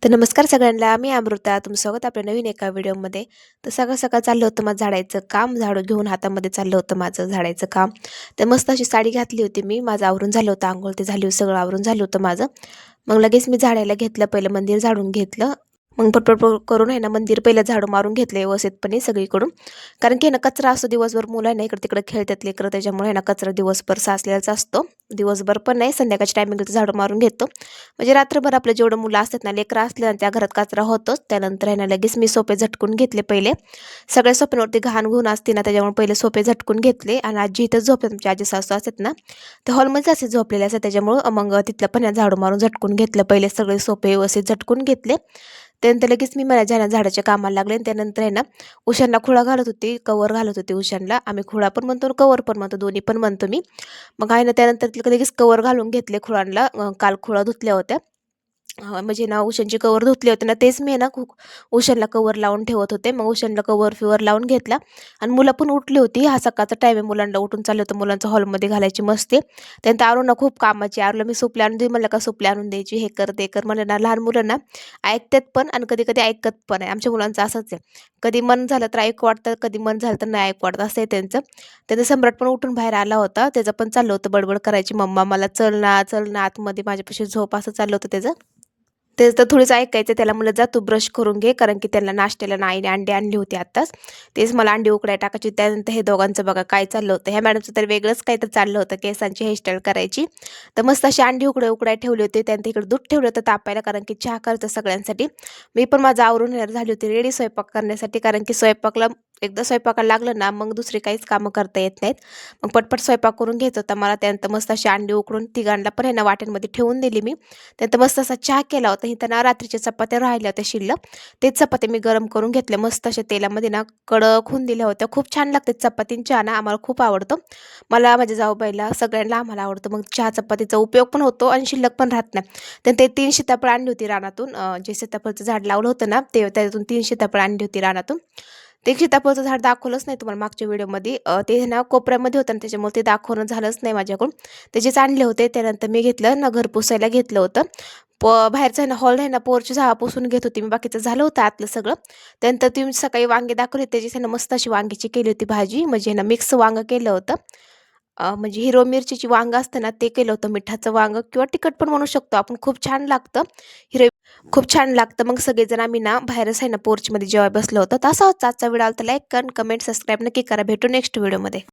तर नमस्कार सगळ्यांना, मी अमृता. तुमचं स्वागत आपल्या नवीन एका व्हिडिओमध्ये. तर सकाळ-सकाळ चाललं होतं माझं झाडायचं काम. झाडू घेऊन हातामध्ये चाललं होतं माझं झाडायचं काम. तर मस्त अशी साडी घातली होती मी. माझं आवरून झालं होतं, अंघोळ ते झाली, सगळं आवरून झालं होतं माझं. मग लगेच मी झाडायला घेतलं. पहिलं मंदिर झाडून घेतलं. मग पटपट करून आहे ना मंदिर पहिलं झाडू मारून घेतलं व्यवस्थितपणे सगळीकडून. कारण की आहे ना कचरा असतो दिवसभर, मुलं आहे ना इकडे-तिकडे खेळतात लेकरं, त्याच्यामुळे आहे ना कचरा दिवसभर साचलेलाच असतो. दिवसभर पण नाही, संध्याकाळच्या टायमिंगला झाडू मारून घेतो. म्हणजे रात्रभर आपलं जेवढं मुलं असतात ना, लेकरं असले ना त्या घरात कचरा होतोच. त्यानंतर आहे ना लगेच मी सोफे झटकून घेतले पहिले. सगळ्या सोफ्यांवरती घाण असते ना, त्याच्यामुळे पहिले सोफे झटकून घेतले. आणि आजी इथं झोपतात, आमची आजी सासू असतात ना, ते हॉलमध्ये असे झोपलेले असतात. त्याच्यामुळं मग तिथलं पण झाडू मारून झटकून घेतलं. पहिले सगळे सोफे व्यवस्थित झटकून घेतले. त्यानंतर लगेच मी माझ्या झाडाच्या कामाला लागले. आणि त्यानंतर आहे ना उशांना खुळा घालत होती, कवर घालत होते उशांना. आम्ही खुळा पण म्हणतो, कवर पण म्हणतो, दोन्ही पण म्हणतो मी. मग आहे ना त्यानंतर लगेच कवर घालून घेतले खुळांना. काल खुळा धुतल्या होत्या. म्हणजे ना उशांची कवर धुतली होती ना, तेच मी आहे ना उशांना कवर लावून ठेवत होते. मग उशांना कवर लावून घेतला. आणि मुलं पण उठली होती. हा सकाळचा टाईम आहे, मुलांना उठून चाललं होतं, मुलांचं हॉलमध्ये घालायची मस्ती. त्यानंतर आरूला खूप कामाची, आरूला मी सुपली आणून दे म्हणलं का, सुपली आणून द्यायची, हे कर ते कर म्हणलं ना. लहान मुलं ना ऐकतात पण आणि कधी कधी ऐकत पण आहे. आमच्या मुलांचं असंच आहे, कधी मन झालं तर ऐकू वाटतं, कधी मन झालं तर नाही ऐकू वाटतं, असं आहे त्यांचं. त्याचं सम्राट पण उठून बाहेर आला होता. त्याचं पण चाललं होतं बडबड करायची, मम्मा मला चल ना चल ना आतमध्ये माझ्यापाशी झोप, असं चाललं होतं त्याचं. तेच तर थोडीच ऐकायचं. त्याला म्हणलं जा तू ब्रश करून घे, कारण की त्यांना नाश्त्याला ना आईने अंडी आणली होती आत्ताच. तेच मला अंडी उकडाय टाकायची. त्यानंतर हे दोघांचं बघा काय चाललं होतं. ह्या मॅडमचं तर वेगळंच काही तर चाललं होतं, केसांची हेअरस्टाईल करायची. तर मस्त अशी अंडी उकडाय ठेवली होती. त्यानंतर इकडे दूध ठेवलं होतं तापायला, कारण की चहा करायचं सगळ्यांसाठी. मी पण माझं आवरून झाली होती रेडी स्वयंपाक करण्यासाठी, कारण की स्वयंपाकला एकदा स्वयंपाकाला लागलं ना मग दुसरी काहीच कामं करता येत नाहीत. मग पटपट स्वयंपाक करून घ्यायचा होता मला. त्यानंतर मस्त अशी अंडी उकडून तिघांना पण आहे ना वाट्यांमध्ये ठेवून दिली मी. त्यानंतर मस्त असा चहा केला होता. इथं ना रात्रीच्या चपात्या राहिल्या होत्या शिल्लक, तेच चपात्या मी गरम करून घेतल्या. मस्त अशा तेलामध्ये ना कडक होऊन दिल्या होत्या. खूप छान लागते चपाती चहा ना, आम्हाला खूप आवडतं. मला, माझ्या जाऊबाईला, सगळ्यांना आम्हाला आवडतं. मग चहा चपातीचा उपयोग पण होतो आणि शिल्लक पण राहत नाही. तर ते 3 सीताफळ आणली होती रानातून. जे सीताफळचं झाड लावलं होतं ना, ते त्यातून 3 सीताफळ आणली होती रानातून. ते सीताफळचं झाड दाखवलंच नाही तुम्हाला मागच्या व्हिडिओमध्ये. ते ना कोपऱ्यामध्ये होतं ना, त्याच्यामुळे ते दाखवणं झालंच नाही माझ्याकडून. त्याचेच आणले होते. त्यानंतर मी घेतलं ना, घर पुसायला घेतलं होतं. बाहेरचं आहे ना, हॉल आहे ना, पोर्च पुसून घेत होती मी. बाकीचं झालं होतं आतलं सगळं. त्यानंतर तुम्ही सकाळी वांगे दाखवले, त्याची आहे ना मस्त अशी वांग्याची केली होती भाजी. म्हणजे ना मिक्स वांगं केलं होतं. म्हणजे हिरवं मिरचीची वांगं असतं ना, ते केलं होतं. मिठाचं वांगं किंवा तिखट पण म्हणू शकतो आपण, खूप छान लागतं. हिरवी खूप छान लागतं. मग सगळेजण आम्ही ना बाहेरच आहे ना पोर्चमध्ये जेवायला बसलो होतो. तर असा होता आजचा व्हिडिओ. तर लाईक, कमेंट, सबस्क्राईब नक्की करा. भेटू नेक्स्ट व्हिडिओमध्ये.